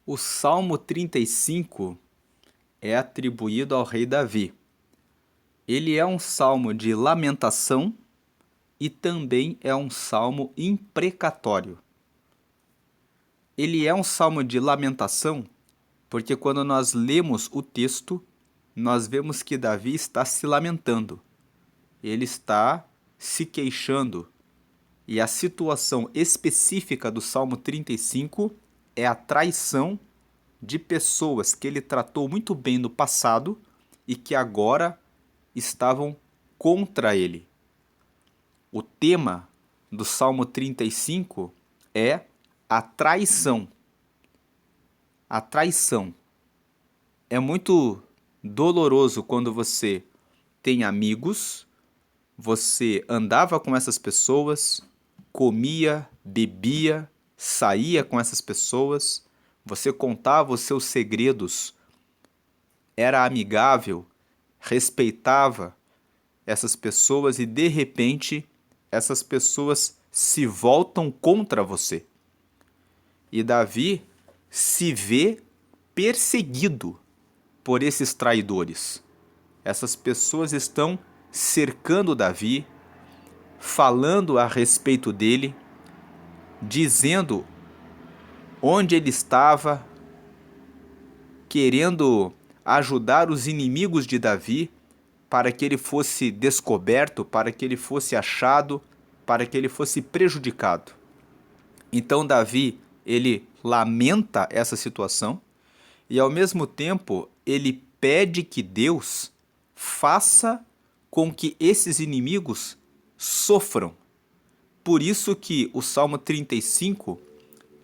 O Salmo 35 é atribuído ao rei Davi. Ele é um salmo de lamentação e também é um salmo imprecatório. Ele é um salmo de lamentação porque quando nós lemos o texto, nós vemos que Davi está se lamentando. Ele está se queixando. E a situação específica do Salmo 35 é a traição de pessoas que ele tratou muito bem no passado e que agora estavam contra ele. O tema do Salmo 35 é a traição. A traição. É muito doloroso quando você tem amigos, você andava com essas pessoas, comia, bebia, saía com essas pessoas, você contava os seus segredos, era amigável, respeitava essas pessoas e de repente essas pessoas se voltam contra você. E Davi se vê perseguido por esses traidores. Essas pessoas estão cercando Davi, falando a respeito dele, dizendo onde ele estava, querendo ajudar os inimigos de Davi para que ele fosse descoberto, para que ele fosse achado, para que ele fosse prejudicado. Então Davi, ele lamenta essa situação e ao mesmo tempo ele pede que Deus faça com que esses inimigos sofram. Por isso que o Salmo 35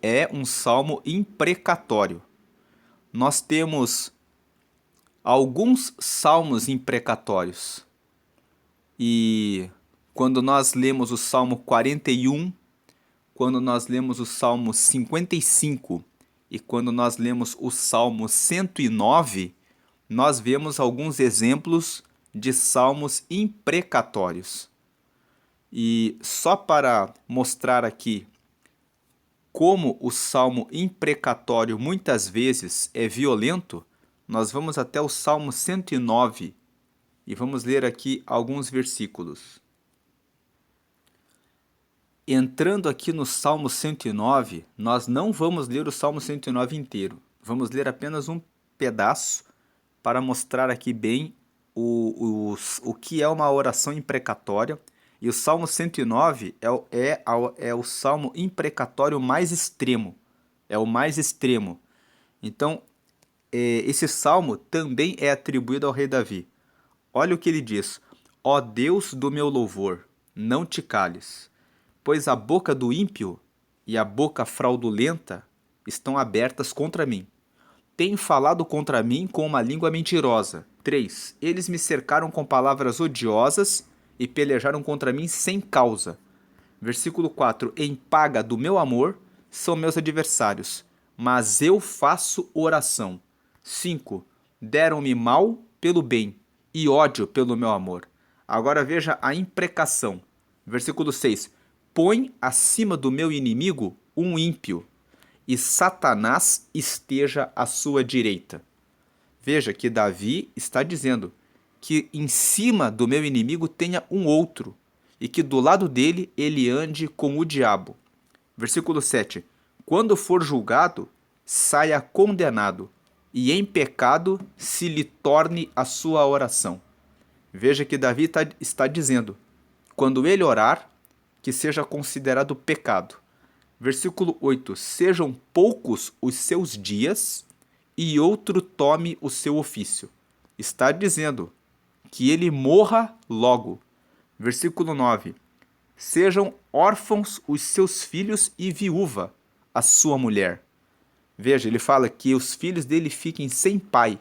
é um salmo imprecatório. Nós temos alguns salmos imprecatórios. E quando nós lemos o Salmo 41, quando nós lemos o Salmo 55 e quando nós lemos o Salmo 109, nós vemos alguns exemplos de salmos imprecatórios. E só para mostrar aqui como o salmo imprecatório muitas vezes é violento, nós vamos até o Salmo 109 e vamos ler aqui alguns versículos. Entrando aqui no Salmo 109, nós não vamos ler o Salmo 109 inteiro. Vamos ler apenas um pedaço para mostrar aqui bem o que é uma oração imprecatória. E o Salmo 109 é o salmo imprecatório mais extremo. É o mais extremo. Então, esse salmo também é atribuído ao rei Davi. Olha o que ele diz: Ó Deus do meu louvor, não te cales, pois a boca do ímpio e a boca fraudulenta estão abertas contra mim. Têm falado contra mim com uma língua mentirosa. 3. Eles me cercaram com palavras odiosas e pelejaram contra mim sem causa. Versículo 4. Em paga do meu amor são meus adversários, mas eu faço oração. 5. Deram-me mal pelo bem e ódio pelo meu amor. Agora veja a imprecação. Versículo 6. Põe acima do meu inimigo um ímpio, e Satanás esteja à sua direita. Veja que Davi está dizendo que em cima do meu inimigo tenha um outro, e que do lado dele ele ande com o diabo. Versículo 7. Quando for julgado, saia condenado, e em pecado se lhe torne a sua oração. Veja que Davi está dizendo, quando ele orar, que seja considerado pecado. Versículo 8. Sejam poucos os seus dias e outro tome o seu ofício. Está dizendo que ele morra logo. Versículo 9. Sejam órfãos os seus filhos e viúva a sua mulher. Veja, ele fala que os filhos dele fiquem sem pai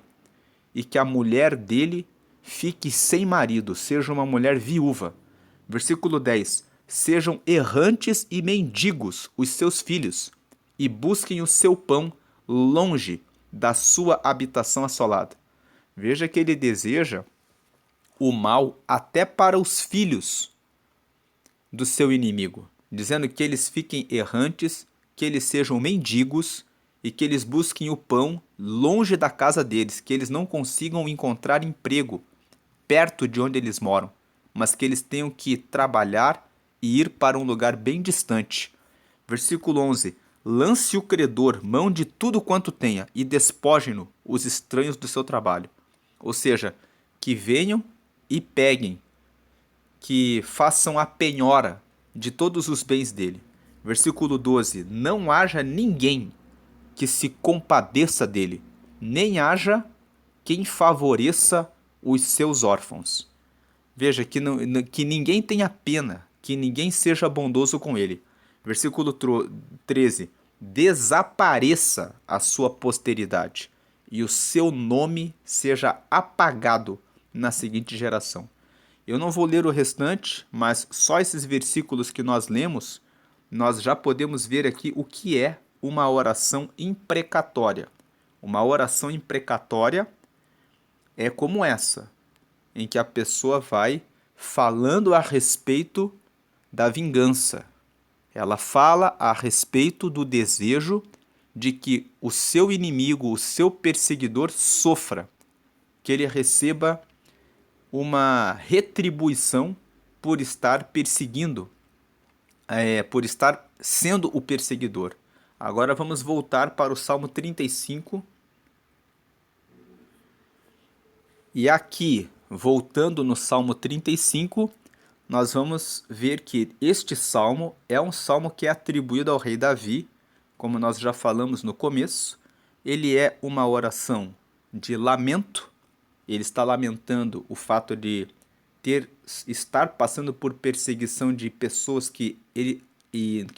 e que a mulher dele fique sem marido, seja uma mulher viúva. Versículo 10. Sejam errantes e mendigos os seus filhos, e busquem o seu pão longe da sua habitação assolada. Veja que ele deseja o mal até para os filhos do seu inimigo, dizendo que eles fiquem errantes, que eles sejam mendigos e que eles busquem o pão longe da casa deles, que eles não consigam encontrar emprego perto de onde eles moram, mas que eles tenham que trabalhar e ir para um lugar bem distante. Versículo 11: Lance o credor mão de tudo quanto tenha e despojem-no os estranhos do seu trabalho. Ou seja, que venham e peguem, que façam a penhora de todos os bens dele. Versículo 12: Não haja ninguém que se compadeça dele, nem haja quem favoreça os seus órfãos. Veja, que ninguém tenha pena, que ninguém seja bondoso com ele. Versículo 13: Desapareça a sua posteridade, e o seu nome seja apagado na seguinte geração. Eu não vou ler o restante, mas só esses versículos que nós lemos, nós já podemos ver aqui o que é uma oração imprecatória. Uma oração imprecatória é como essa, em que a pessoa vai falando a respeito da vingança. Ela fala a respeito do desejo de que o seu inimigo, o seu perseguidor, sofra, que ele receba uma retribuição por estar perseguindo, por estar sendo o perseguidor. Agora vamos voltar para o Salmo 35. E aqui, voltando no Salmo 35, nós vamos ver que este salmo é um salmo que é atribuído ao rei Davi, como nós já falamos no começo. Ele é uma oração de lamento. Ele está lamentando o fato de estar passando por perseguição de pessoas que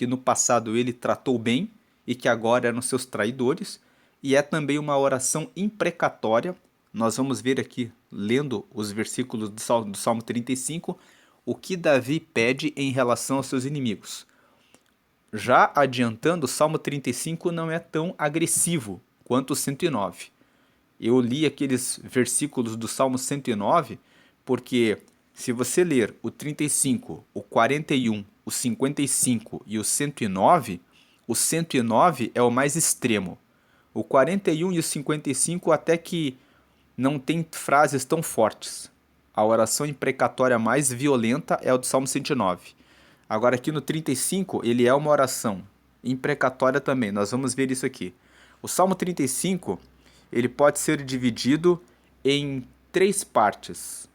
no passado ele tratou bem e que agora eram seus traidores. E é também uma oração imprecatória. Nós vamos ver aqui, lendo os versículos do Salmo 35, o que Davi pede em relação aos seus inimigos. Já adiantando, o Salmo 35 não é tão agressivo quanto o 109. Eu li aqueles versículos do Salmo 109 porque se você ler o 35, o 41, o 55 e o 109 é o mais extremo. O 41 e o 55 até que não tem frases tão fortes. A oração imprecatória mais violenta é a do Salmo 109. Agora aqui no 35 ele é uma oração imprecatória também. Nós vamos ver isso aqui. O Salmo 35 ele pode ser dividido em 3 partes.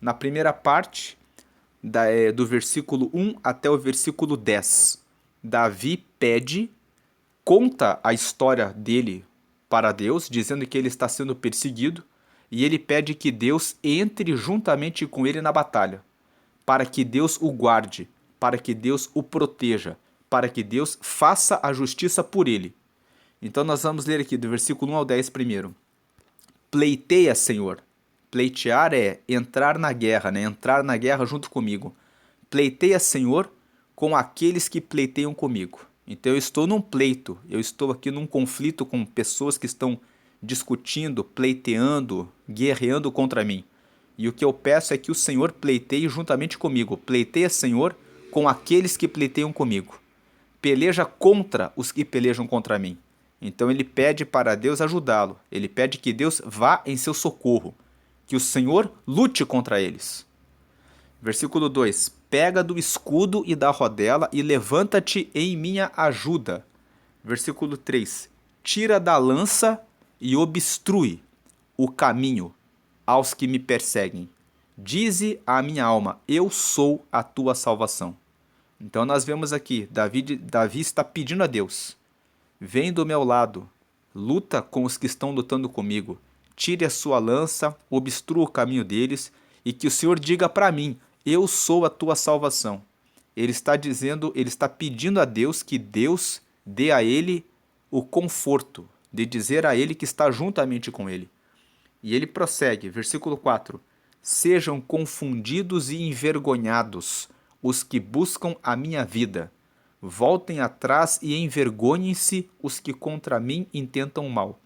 Na primeira parte, do versículo 1 até o versículo 10, Davi conta a história dele para Deus, dizendo que ele está sendo perseguido, e ele pede que Deus entre juntamente com ele na batalha, para que Deus o guarde, para que Deus o proteja, para que Deus faça a justiça por ele. Então nós vamos ler aqui do versículo 1 ao 10 primeiro. Pleiteia, Senhor. Pleitear é entrar na guerra, né? Entrar na guerra junto comigo. Pleiteia, Senhor, com aqueles que pleiteiam comigo. Então eu estou num pleito, eu estou aqui num conflito com pessoas que estão discutindo, pleiteando, guerreando contra mim. E o que eu peço é que o Senhor pleiteie juntamente comigo. Pleiteia, Senhor, com aqueles que pleiteiam comigo. Peleja contra os que pelejam contra mim. Então ele pede para Deus ajudá-lo. Ele pede que Deus vá em seu socorro. Que o Senhor lute contra eles. Versículo 2. Pega do escudo e da rodela e levanta-te em minha ajuda. Versículo 3. Tira da lança e obstrui o caminho aos que me perseguem. Dize à minha alma, eu sou a tua salvação. Então nós vemos aqui, Davi está pedindo a Deus, vem do meu lado, luta com os que estão lutando comigo, tire a sua lança, obstrua o caminho deles, e que o Senhor diga para mim, eu sou a tua salvação. Ele está pedindo a Deus que Deus dê a ele o conforto de dizer a ele que está juntamente com ele. E ele prossegue, versículo 4. Sejam confundidos e envergonhados os que buscam a minha vida. Voltem atrás e envergonhem-se os que contra mim intentam mal.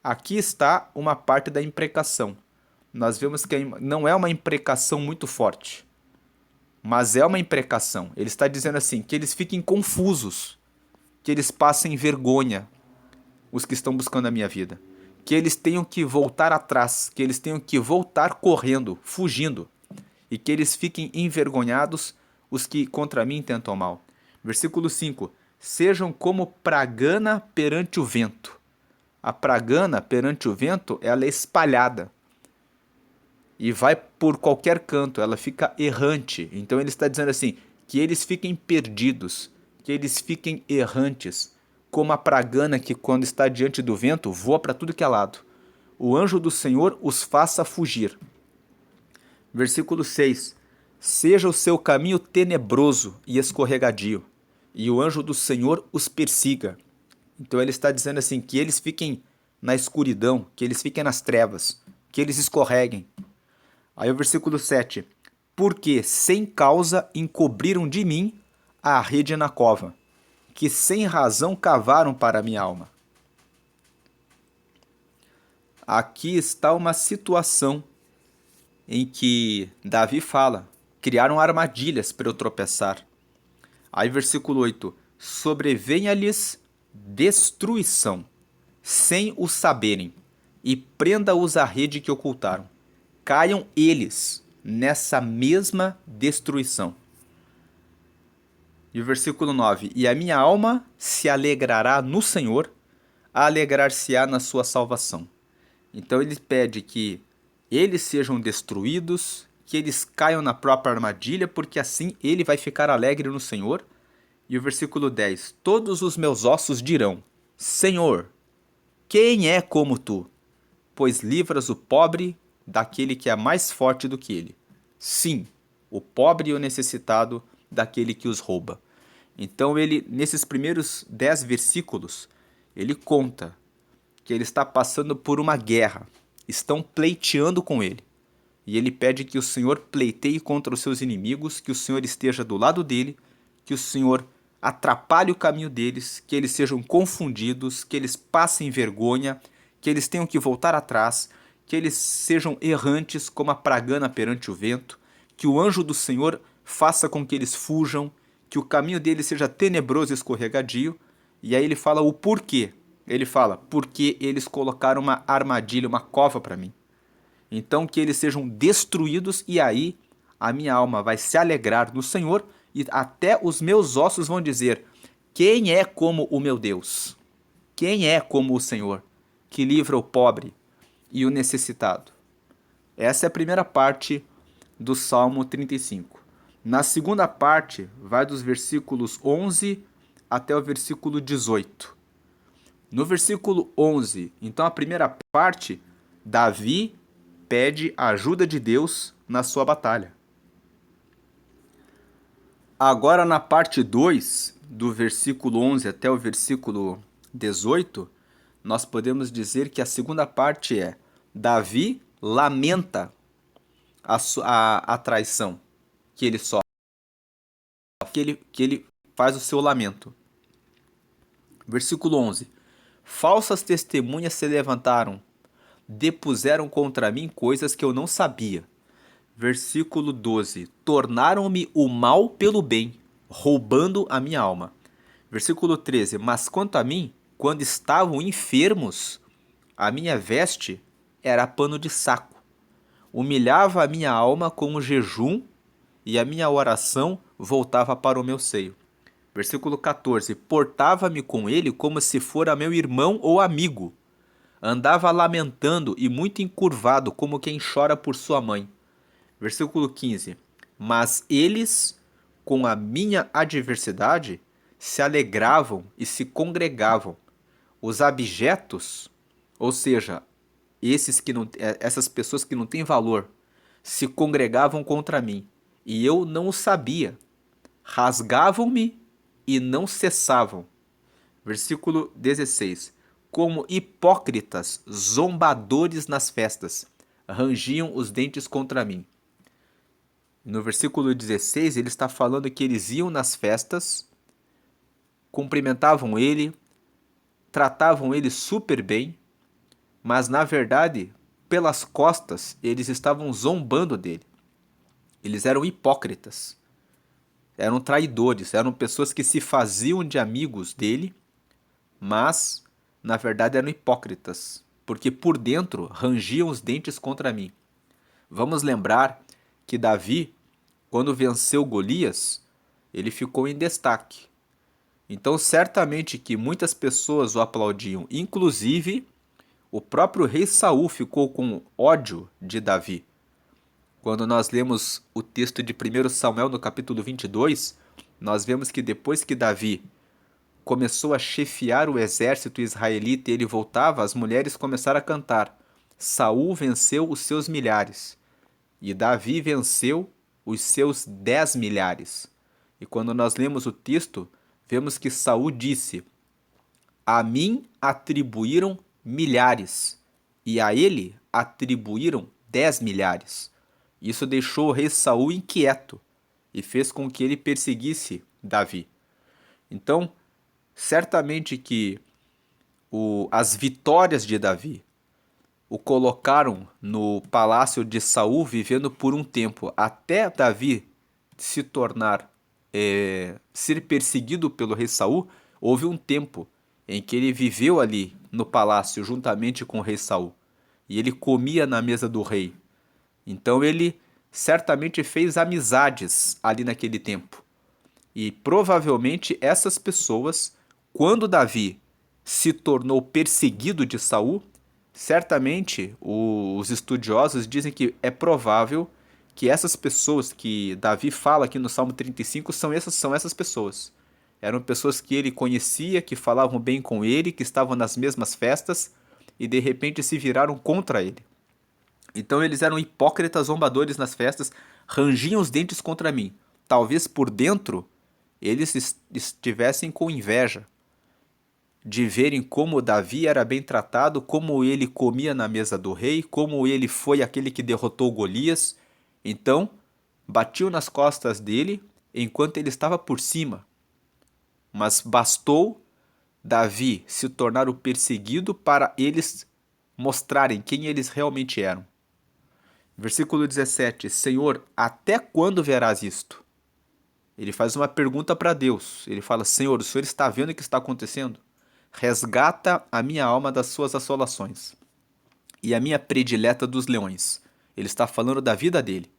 Aqui está uma parte da imprecação. Nós vemos que não é uma imprecação muito forte, mas é uma imprecação. Ele está dizendo assim, que eles fiquem confusos, que eles passem vergonha, os que estão buscando a minha vida. Que eles tenham que voltar atrás, que eles tenham que voltar correndo, fugindo, e que eles fiquem envergonhados os que contra mim tentam mal. Versículo 5: sejam como pragana perante o vento. A pragana perante o vento, ela é espalhada e vai por qualquer canto, ela fica errante. Então ele está dizendo assim, que eles fiquem perdidos, que eles fiquem errantes, como a pragana que quando está diante do vento voa para tudo que é lado. O anjo do Senhor os faça fugir. Versículo 6: seja o seu caminho tenebroso e escorregadio, e o anjo do Senhor os persiga. Então ele está dizendo assim, que eles fiquem na escuridão, que eles fiquem nas trevas, que eles escorreguem. Aí o versículo 7: porque sem causa encobriram de mim a rede na cova, que sem razão cavaram para a minha alma. Aqui está uma situação em que Davi fala, criaram armadilhas para eu tropeçar. Aí versículo 8: sobrevenha-lhes destruição, sem o saberem, e prenda-os a rede que ocultaram. Caiam eles nessa mesma destruição. E o versículo 9: e a minha alma se alegrará no Senhor, alegrar-se-á na sua salvação. Então ele pede que eles sejam destruídos, que eles caiam na própria armadilha, porque assim ele vai ficar alegre no Senhor. E o versículo 10: todos os meus ossos dirão, Senhor, quem é como tu? Pois livras o pobre daquele que é mais forte do que ele. Sim, o pobre e o necessitado daquele que os rouba. Então ele, nesses primeiros 10 versículos, ele conta que ele está passando por uma guerra. Estão pleiteando com ele. E ele pede que o Senhor pleiteie contra os seus inimigos, que o Senhor esteja do lado dele, que o Senhor atrapalhe o caminho deles, que eles sejam confundidos, que eles passem vergonha, que eles tenham que voltar atrás, que eles sejam errantes como a pragana perante o vento, que o anjo do Senhor faça com que eles fujam, que o caminho deles seja tenebroso e escorregadio. E aí ele fala o porquê. Ele fala, porque eles colocaram uma armadilha, uma cova para mim. Então que eles sejam destruídos e aí a minha alma vai se alegrar no Senhor e até os meus ossos vão dizer, quem é como o meu Deus? Quem é como o Senhor, que livra o pobre e o necessitado? Essa é a primeira parte do Salmo 35. Na segunda parte, vai dos versículos 11 até o versículo 18. No versículo 11, então a primeira parte, Davi pede a ajuda de Deus na sua batalha. Agora na parte 2, do versículo 11 até o versículo 18, nós podemos dizer que a segunda parte é Davi lamenta a traição que ele sofre, que ele faz o seu lamento. Versículo 11: falsas testemunhas se levantaram, depuseram contra mim coisas que eu não sabia. Versículo 12: tornaram-me o mal pelo bem, roubando a minha alma. Versículo 13: mas quanto a mim, quando estavam enfermos, a minha veste era pano de saco. Humilhava a minha alma com o jejum, e a minha oração voltava para o meu seio. Versículo 14: portava-me com ele como se fora meu irmão ou amigo. Andava lamentando e muito encurvado, como quem chora por sua mãe. Versículo 15: mas eles, com a minha adversidade, se alegravam e se congregavam. Os abjetos, ou seja, essas pessoas que não têm valor, se congregavam contra mim, e eu não o sabia. Rasgavam-me e não cessavam. Versículo 16: como hipócritas, zombadores nas festas, rangiam os dentes contra mim. No versículo 16, ele está falando que eles iam nas festas, cumprimentavam ele, tratavam ele super bem, mas na verdade, pelas costas, eles estavam zombando dele. Eles eram hipócritas, eram traidores, eram pessoas que se faziam de amigos dele, mas na verdade eram hipócritas, porque por dentro rangiam os dentes contra mim. Vamos lembrar que Davi, quando venceu Golias, ele ficou em destaque. Então, certamente que muitas pessoas o aplaudiam, inclusive o próprio rei Saul ficou com ódio de Davi. Quando nós lemos o texto de 1 Samuel no capítulo 22, nós vemos que depois que Davi começou a chefiar o exército israelita e ele voltava, as mulheres começaram a cantar: Saul venceu os seus milhares e Davi venceu os seus 10 milhares. E quando nós lemos o texto, vemos que Saul disse: a mim atribuíram milhares e a ele atribuíram 10 milhares. Isso deixou o rei Saul inquieto e fez com que ele perseguisse Davi. Então, certamente que as vitórias de Davi o colocaram no palácio de Saul vivendo por um tempo, até Davi se tornar, ser perseguido pelo rei Saul. Houve um tempo em que ele viveu ali no palácio juntamente com o rei Saul, e ele comia na mesa do rei. Então ele certamente fez amizades ali naquele tempo. E provavelmente essas pessoas, quando Davi se tornou perseguido de Saul, certamente os estudiosos dizem que é provável que essas pessoas que Davi fala aqui no Salmo 35 são essas pessoas. Eram pessoas que ele conhecia, que falavam bem com ele, que estavam nas mesmas festas e de repente se viraram contra ele. Então eles eram hipócritas, zombadores nas festas, rangiam os dentes contra mim. Talvez por dentro eles estivessem com inveja de verem como Davi era bem tratado, como ele comia na mesa do rei, como ele foi aquele que derrotou Golias. Então, batiam nas costas dele enquanto ele estava por cima. Mas bastou Davi se tornar o perseguido para eles mostrarem quem eles realmente eram. Versículo 17: Senhor, até quando verás isto? Ele faz uma pergunta para Deus. Ele fala: Senhor, o Senhor está vendo o que está acontecendo? Resgata a minha alma das suas assolações e a minha predileta dos leões. Ele está falando da vida dele.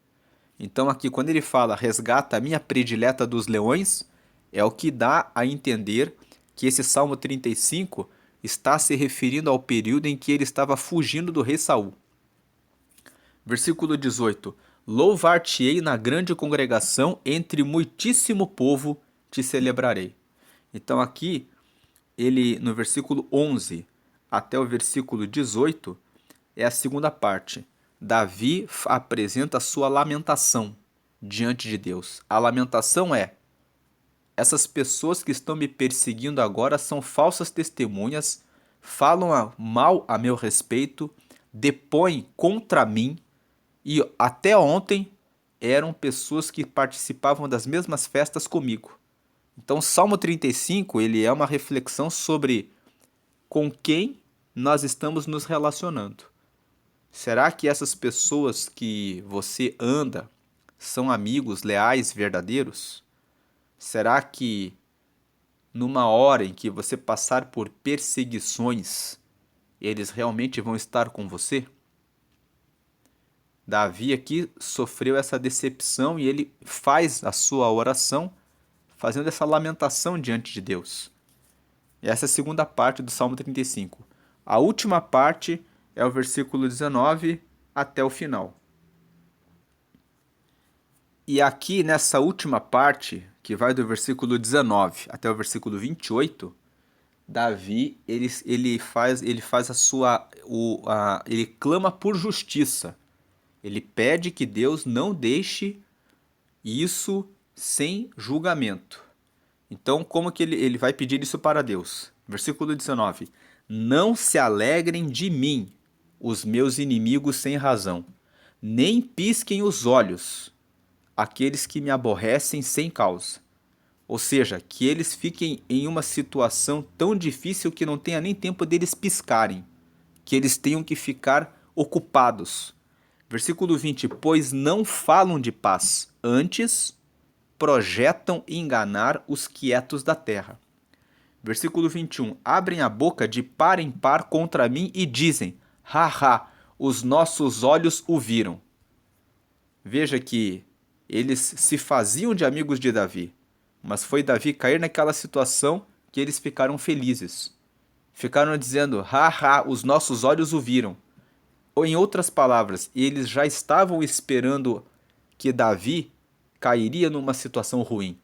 Então aqui quando ele fala resgata a minha predileta dos leões, é o que dá a entender que esse Salmo 35 está se referindo ao período em que ele estava fugindo do rei Saul. Versículo 18: Louvar-te-ei na grande congregação, entre muitíssimo povo te celebrarei. Então aqui, ele no versículo 11 até o versículo 18, é a segunda parte. Davi apresenta a sua lamentação diante de Deus. A lamentação é: essas pessoas que estão me perseguindo agora são falsas testemunhas, falam mal a meu respeito, depõem contra mim, e até ontem eram pessoas que participavam das mesmas festas comigo. Então, o Salmo 35, ele é uma reflexão sobre com quem nós estamos nos relacionando. Será que essas pessoas que você anda são amigos leais, verdadeiros? Será que numa hora em que você passar por perseguições, eles realmente vão estar com você? Davi aqui sofreu essa decepção e ele faz a sua oração fazendo essa lamentação diante de Deus. E essa é a segunda parte do Salmo 35. A última parte é o versículo 19 até o final. E aqui nessa última parte, que vai do versículo 19 até o versículo 28, Davi ele faz a sua ele clama por justiça. Ele pede que Deus não deixe isso sem julgamento. Então, como que ele vai pedir isso para Deus? Versículo 19: Não se alegrem de mim os meus inimigos sem razão, nem pisquem os olhos aqueles que me aborrecem sem causa. Ou seja, que eles fiquem em uma situação tão difícil que não tenha nem tempo deles piscarem, que eles tenham que ficar ocupados. Versículo 20: Pois não falam de paz, antes projetam enganar os quietos da terra. Versículo 21. Abrem a boca de par em par contra mim e dizem: haha, os nossos olhos o viram. Veja que eles se faziam de amigos de Davi, mas foi Davi cair naquela situação que eles ficaram felizes. Ficaram dizendo: haha, os nossos olhos o viram. Ou em outras palavras, eles já estavam esperando que Davi cairia numa situação ruim.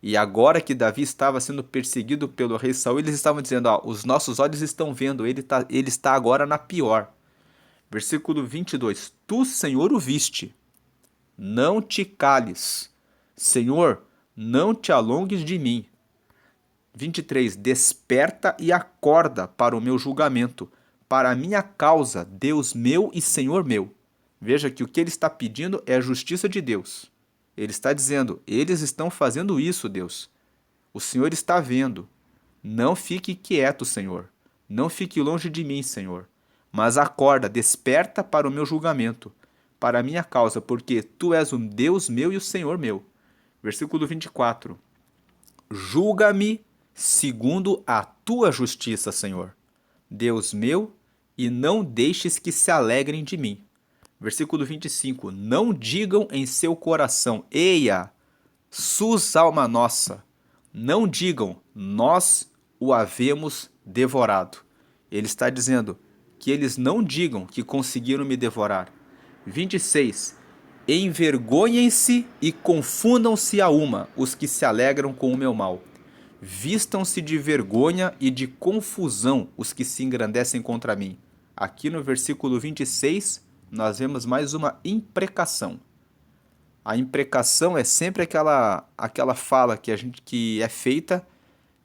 E agora que Davi estava sendo perseguido pelo rei Saul, eles estavam dizendo: os nossos olhos estão vendo, ele está agora na pior. Versículo 22. Tu, Senhor, o viste, não te cales. Senhor, não te alongues de mim. 23. Desperta e acorda para o meu julgamento, para a minha causa, Deus meu e Senhor meu. Veja que o que ele está pedindo é a justiça de Deus. Ele está dizendo: eles estão fazendo isso, Deus. O Senhor está vendo. Não fique quieto, Senhor. Não fique longe de mim, Senhor. Mas acorda, desperta para o meu julgamento, para a minha causa, porque tu és o Deus meu e o Senhor meu. Versículo 24. Julga-me segundo a tua justiça, Senhor, Deus meu, e não deixes que se alegrem de mim. Versículo 25. Não digam em seu coração: eia, sus alma nossa. Não digam: nós o havemos devorado. Ele está dizendo que eles não digam que conseguiram me devorar. 26. Envergonhem-se e confundam-se a uma os que se alegram com o meu mal. Vistam-se de vergonha e de confusão os que se engrandecem contra mim. Aqui no versículo 26, nós vemos mais uma imprecação. A imprecação é sempre aquela fala que é feita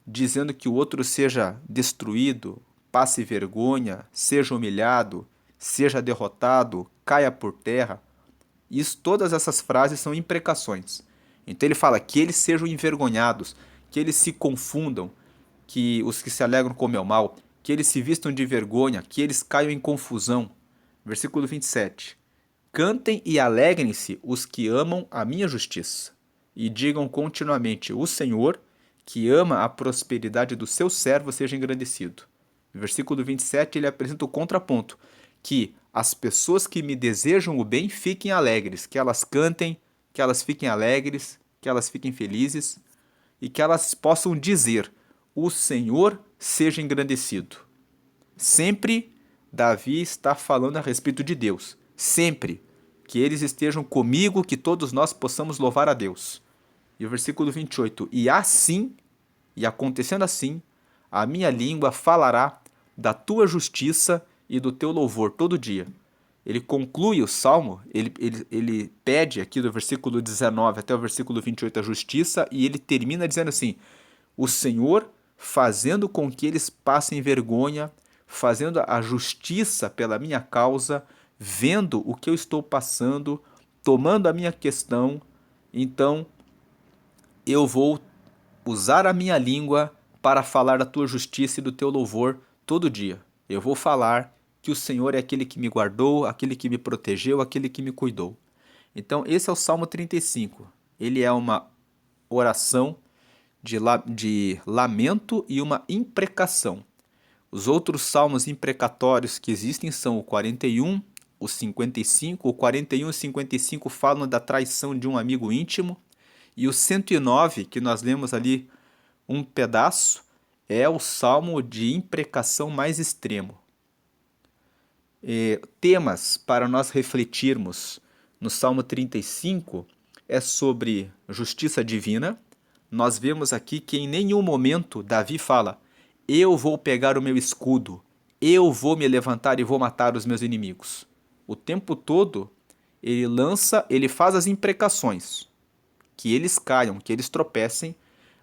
dizendo que o outro seja destruído, passe vergonha, seja humilhado, seja derrotado, caia por terra. Todas essas frases são imprecações. Então ele fala que eles sejam envergonhados, que eles se confundam, que os que se alegram com o meu mal, que eles se vistam de vergonha, que eles caiam em confusão. Versículo 27. Cantem e alegrem-se os que amam a minha justiça, e digam continuamente: o Senhor, que ama a prosperidade do seu servo, seja engrandecido. No versículo 27 ele apresenta o contraponto, que as pessoas que me desejam o bem fiquem alegres, que elas cantem, que elas fiquem alegres, que elas fiquem felizes, e que elas possam dizer: o Senhor seja engrandecido. Sempre Davi está falando a respeito de Deus. Sempre. Que eles estejam comigo, que todos nós possamos louvar a Deus. E o versículo 28. E assim, e acontecendo assim, a minha língua falará da tua justiça e do teu louvor todo dia. Ele conclui o salmo, ele pede aqui do versículo 19 até o versículo 28 a justiça, e ele termina dizendo assim: o Senhor fazendo com que eles passem vergonha, fazendo a justiça pela minha causa, vendo o que eu estou passando, tomando a minha questão, então eu vou usar a minha língua para falar da tua justiça e do teu louvor todo dia. Eu vou falar que o Senhor é aquele que me guardou, aquele que me protegeu, aquele que me cuidou. Então esse é o Salmo 35. Ele é uma oração de lamento e uma imprecação. Os outros salmos imprecatórios que existem são o 41, o 55. O 41 e o 55 falam da traição de um amigo íntimo. E o 109, que nós lemos ali um pedaço, é o salmo de imprecação mais extremo. Temas para nós refletirmos no Salmo 35 é sobre justiça divina. Nós vemos aqui que em nenhum momento Davi fala: eu vou pegar o meu escudo, eu vou me levantar e vou matar os meus inimigos. O tempo todo ele faz as imprecações, que eles caiam, que eles tropecem,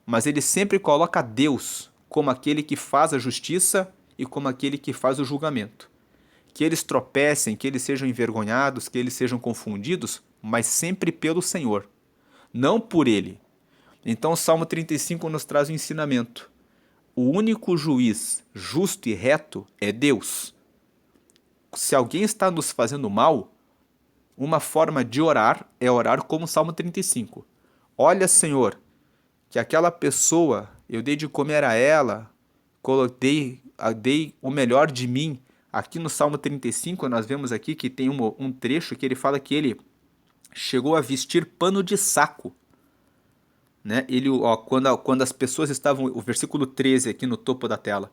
mas ele sempre coloca Deus como aquele que faz a justiça e como aquele que faz o julgamento. Que eles tropecem, que eles sejam envergonhados, que eles sejam confundidos, mas sempre pelo Senhor, não por ele. Então o Salmo 35 nos traz um ensinamento. O único juiz justo e reto é Deus. Se alguém está nos fazendo mal, uma forma de orar é orar como o Salmo 35. Olha, Senhor, que aquela pessoa eu dei de comer a ela, dei o melhor de mim. Aqui no Salmo 35, nós vemos aqui que tem um trecho que ele fala que ele chegou a vestir pano de saco, né? Ele, ó, quando as pessoas estavam, o versículo 13 aqui no topo da tela.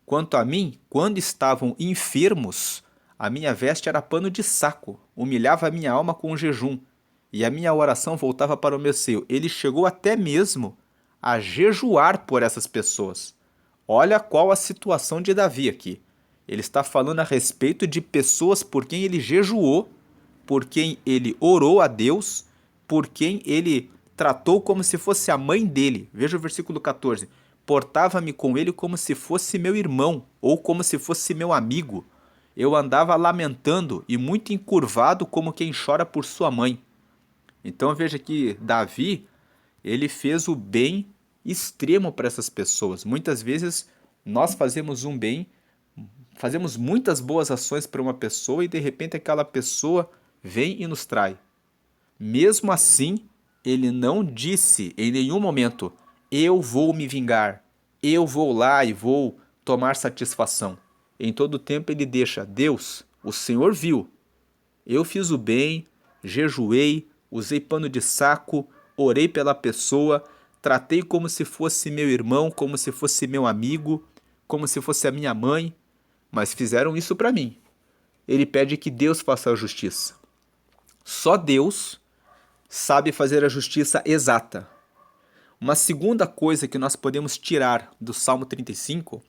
Quanto a mim, quando estavam enfermos, a minha veste era pano de saco, humilhava a minha alma com o jejum, e a minha oração voltava para o meu seio. Ele chegou até mesmo a jejuar por essas pessoas. Olha qual a situação de Davi aqui. Ele está falando a respeito de pessoas por quem ele jejuou, por quem ele orou a Deus, por quem ele tratou como se fosse a mãe dele. Veja o versículo 14. Portava-me com ele como se fosse meu irmão, ou como se fosse meu amigo. Eu andava lamentando e muito encurvado como quem chora por sua mãe. Então veja que Davi, ele fez o bem extremo para essas pessoas. Muitas vezes nós fazemos um bem, fazemos muitas boas ações para uma pessoa e de repente aquela pessoa vem e nos trai. Mesmo assim, ele não disse em nenhum momento: eu vou me vingar, eu vou lá e vou tomar satisfação. Em todo tempo ele deixa: Deus, o Senhor viu, eu fiz o bem, jejuei, usei pano de saco, orei pela pessoa, tratei como se fosse meu irmão, como se fosse meu amigo, como se fosse a minha mãe, mas fizeram isso para mim. Ele pede que Deus faça a justiça. Só Deus sabe fazer a justiça exata. Uma segunda coisa que nós podemos tirar do Salmo 35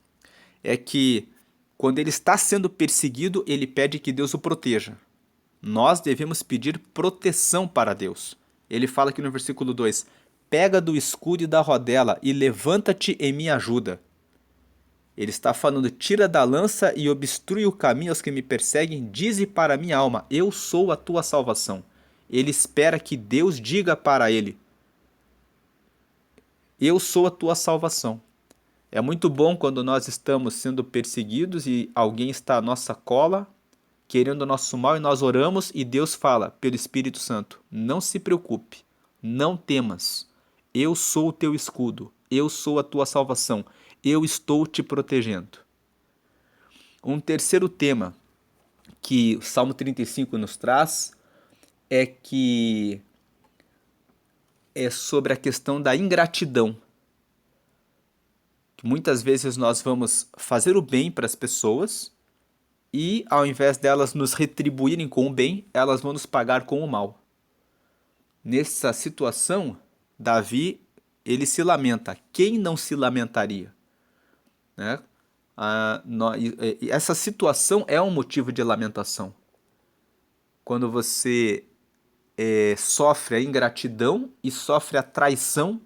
é que, quando ele está sendo perseguido, ele pede que Deus o proteja. Nós devemos pedir proteção para Deus. Ele fala aqui no versículo 2: pega do escudo e da rodela e levanta-te em minha ajuda. Ele está falando: tira da lança e obstrui o caminho aos que me perseguem, dize para a minha alma: eu sou a tua salvação. Ele espera que Deus diga para ele: eu sou a tua salvação. É muito bom quando nós estamos sendo perseguidos e alguém está à nossa cola, querendo o nosso mal, e nós oramos e Deus fala pelo Espírito Santo: não se preocupe, não temas, eu sou o teu escudo, eu sou a tua salvação, eu estou te protegendo. Um terceiro tema que o Salmo 35 nos traz é sobre a questão da ingratidão. Muitas vezes nós vamos fazer o bem para as pessoas e, ao invés delas nos retribuírem com o bem, elas vão nos pagar com o mal. Nessa situação, Davi, ele se lamenta. Quem não se lamentaria? Né? Essa situação é um motivo de lamentação. Quando você sofre a ingratidão e sofre a traição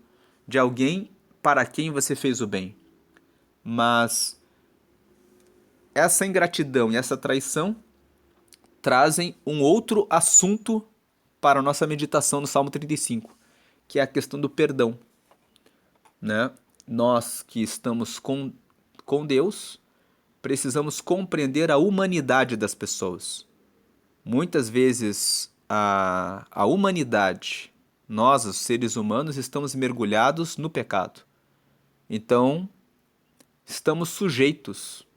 de alguém para quem você fez o bem. Mas essa ingratidão e essa traição trazem um outro assunto para a nossa meditação no Salmo 35, que é a questão do perdão. Né? Nós que estamos com Deus, precisamos compreender a humanidade das pessoas. Muitas vezes a humanidade, nós, os seres humanos, estamos mergulhados no pecado. Então, estamos sujeitos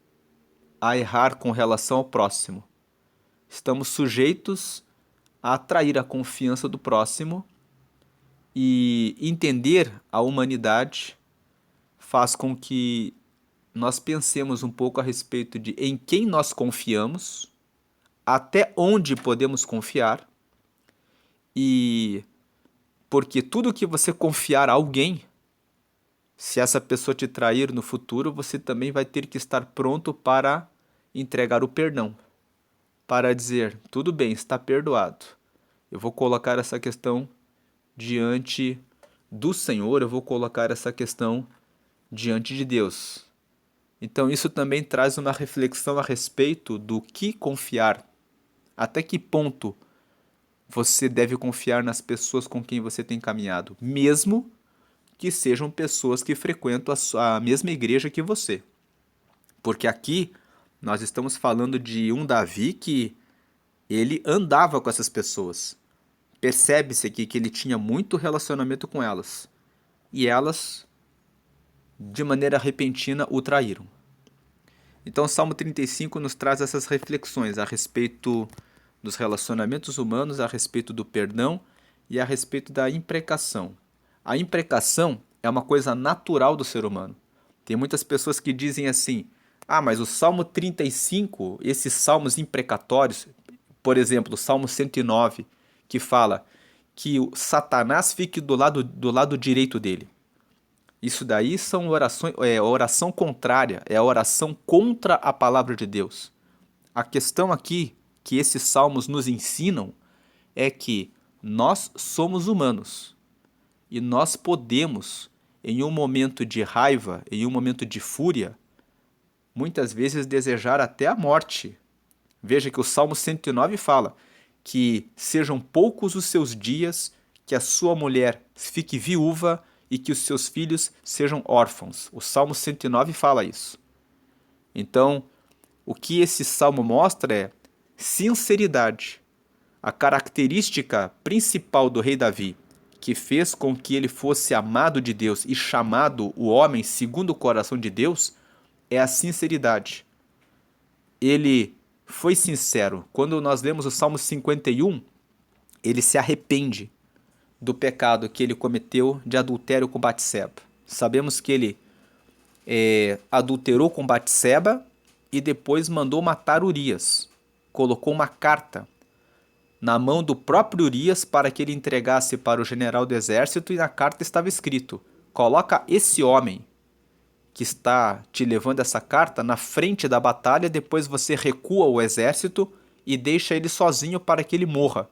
a errar com relação ao próximo. Estamos sujeitos a atrair a confiança do próximo, e entender a humanidade faz com que nós pensemos um pouco a respeito de em quem nós confiamos, até onde podemos confiar, e porque tudo que você confiar a alguém, se essa pessoa te trair no futuro, você também vai ter que estar pronto para entregar o perdão, para dizer: tudo bem, está perdoado. Eu vou colocar essa questão diante do Senhor, eu vou colocar essa questão diante de Deus. Então isso também traz uma reflexão a respeito do que confiar. Até que ponto você deve confiar nas pessoas com quem você tem caminhado, mesmo que sejam pessoas que frequentam a mesma igreja que você. Porque aqui nós estamos falando de um Davi que ele andava com essas pessoas. Percebe-se aqui que ele tinha muito relacionamento com elas. E elas de maneira repentina o traíram. Então o Salmo 35 nos traz essas reflexões a respeito dos relacionamentos humanos, a respeito do perdão e a respeito da imprecação. A imprecação é uma coisa natural do ser humano. Tem muitas pessoas que dizem assim: ah, mas o Salmo 35, esses salmos imprecatórios, por exemplo, o Salmo 109, que fala que o Satanás fique do lado direito dele. Isso daí são orações, é oração contrária, é a oração contra a palavra de Deus. A questão aqui que esses salmos nos ensinam é que nós somos humanos e nós podemos, em um momento de raiva, em um momento de fúria, muitas vezes desejar até a morte. Veja que o Salmo 109 fala que sejam poucos os seus dias, que a sua mulher fique viúva e que os seus filhos sejam órfãos. O Salmo 109 fala isso. Então, o que esse salmo mostra é sinceridade. A característica principal do rei Davi, que fez com que ele fosse amado de Deus e chamado o homem segundo o coração de Deus, é a sinceridade. Ele foi sincero. Quando nós lemos o Salmo 51, ele se arrepende do pecado que ele cometeu de adultério com Batseba. Sabemos que ele adulterou com Batseba e depois mandou matar Urias. Colocou uma carta na mão do próprio Urias para que ele entregasse para o general do exército, e na carta estava escrito: coloca esse homem que está te levando essa carta na frente da batalha, depois você recua o exército e deixa ele sozinho para que ele morra.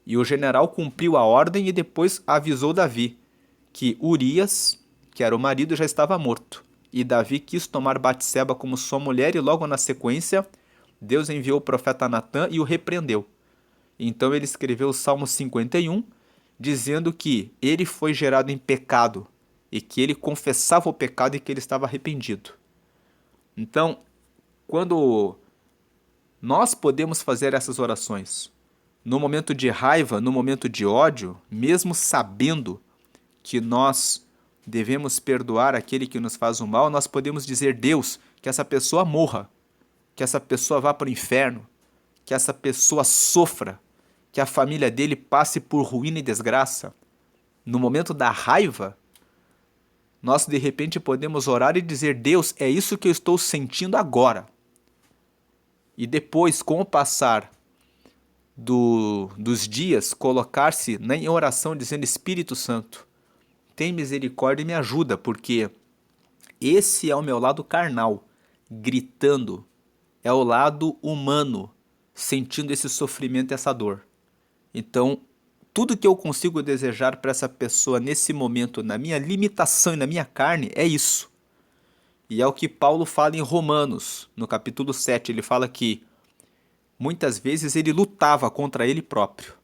E o general cumpriu a ordem e depois avisou Davi que Urias, que era o marido, já estava morto. E Davi quis tomar Batseba como sua mulher e logo na sequência Deus enviou o profeta Natã e o repreendeu. Então ele escreveu o Salmo 51, dizendo que ele foi gerado em pecado e que ele confessava o pecado e que ele estava arrependido. Então, quando nós podemos fazer essas orações, no momento de raiva, no momento de ódio, mesmo sabendo que nós devemos perdoar aquele que nos faz o mal, nós podemos dizer: Deus, que essa pessoa morra, que essa pessoa vá para o inferno, que essa pessoa sofra, que a família dele passe por ruína e desgraça. No momento da raiva, nós de repente podemos orar e dizer: Deus, é isso que eu estou sentindo agora. E depois, com o passar dos dias, colocar-se em oração dizendo: Espírito Santo, tem misericórdia e me ajuda, porque esse é o meu lado carnal, gritando, é o lado humano, sentindo esse sofrimento e essa dor. Então, tudo que eu consigo desejar para essa pessoa nesse momento, na minha limitação e na minha carne, é isso. E é o que Paulo fala em Romanos, no capítulo 7, ele fala que muitas vezes ele lutava contra ele próprio.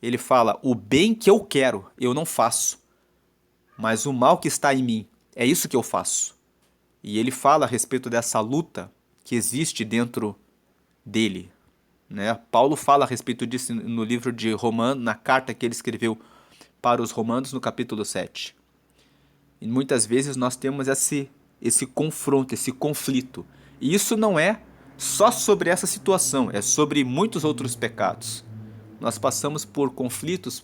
Ele fala: o bem que eu quero, eu não faço, mas o mal que está em mim, é isso que eu faço. E ele fala a respeito dessa luta que existe dentro dele, né? Paulo fala a respeito disso no livro de Romanos, na carta que ele escreveu para os Romanos, no capítulo 7. E muitas vezes nós temos esse confronto, esse conflito. E isso não é só sobre essa situação, é sobre muitos outros pecados. Nós passamos por conflitos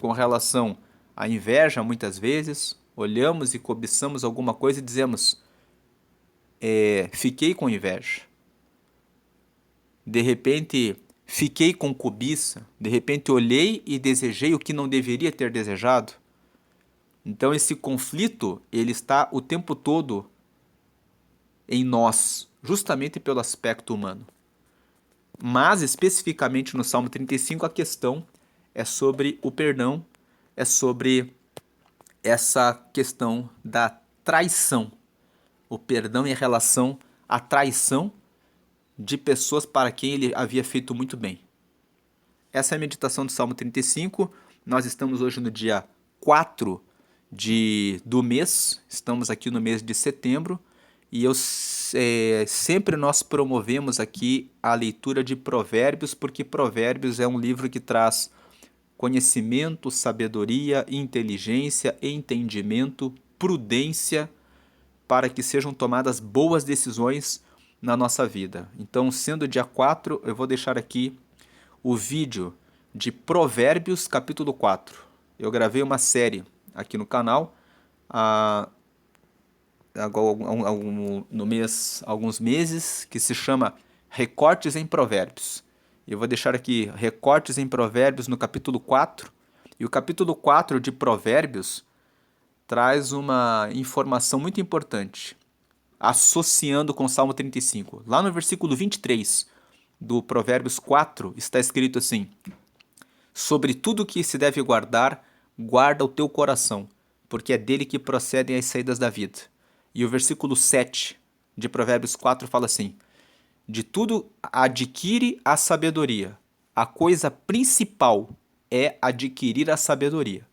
com relação à inveja, muitas vezes. Olhamos e cobiçamos alguma coisa e dizemos: fiquei com inveja. De repente, fiquei com cobiça. De repente, olhei e desejei o que não deveria ter desejado. Então, esse conflito, ele está o tempo todo em nós, justamente pelo aspecto humano. Mas, especificamente no Salmo 35, a questão é sobre o perdão, é sobre essa questão da traição. O perdão em relação à traição de pessoas para quem ele havia feito muito bem. Essa é a meditação do Salmo 35. Nós estamos hoje no dia 4 do mês, estamos aqui no mês de setembro, e sempre nós promovemos aqui a leitura de Provérbios, porque Provérbios é um livro que traz conhecimento, sabedoria, inteligência, entendimento, prudência, para que sejam tomadas boas decisões na nossa vida. Então, sendo dia 4, eu vou deixar aqui o vídeo de Provérbios capítulo 4. Eu gravei uma série aqui no canal há alguns meses, que se chama Recortes em Provérbios. Eu vou deixar aqui Recortes em Provérbios no capítulo 4. E o capítulo 4 de Provérbios traz uma informação muito importante, associando com o Salmo 35. Lá no versículo 23 do Provérbios 4 está escrito assim: sobre tudo que se deve guardar, guarda o teu coração, porque é dele que procedem as saídas da vida. E o versículo 7 de Provérbios 4 fala assim: de tudo adquire a sabedoria. A coisa principal é adquirir a sabedoria.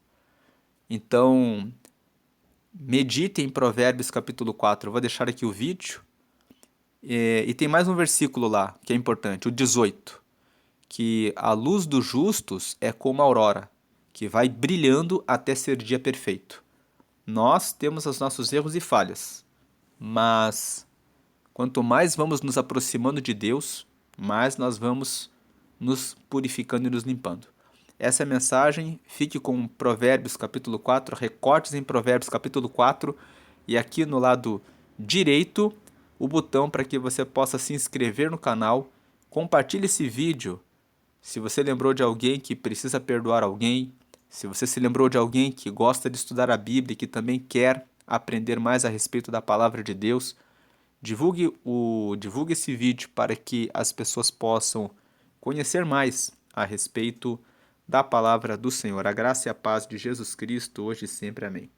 Então, medite em Provérbios capítulo 4. Eu vou deixar aqui o vídeo. E tem mais um versículo lá que é importante, o 18. Que a luz dos justos é como a aurora, que vai brilhando até ser dia perfeito. Nós temos os nossos erros e falhas, mas quanto mais vamos nos aproximando de Deus, mais nós vamos nos purificando e nos limpando. Essa é a mensagem. Fique com Provérbios capítulo 4, recortes em Provérbios capítulo 4, e aqui no lado direito o botão para que você possa se inscrever no canal. Compartilhe esse vídeo se você lembrou de alguém que precisa perdoar alguém, se você se lembrou de alguém que gosta de estudar a Bíblia e que também quer aprender mais a respeito da palavra de Deus, divulgue esse vídeo para que as pessoas possam conhecer mais a respeito da palavra do Senhor. A graça e a paz de Jesus Cristo, hoje e sempre. Amém.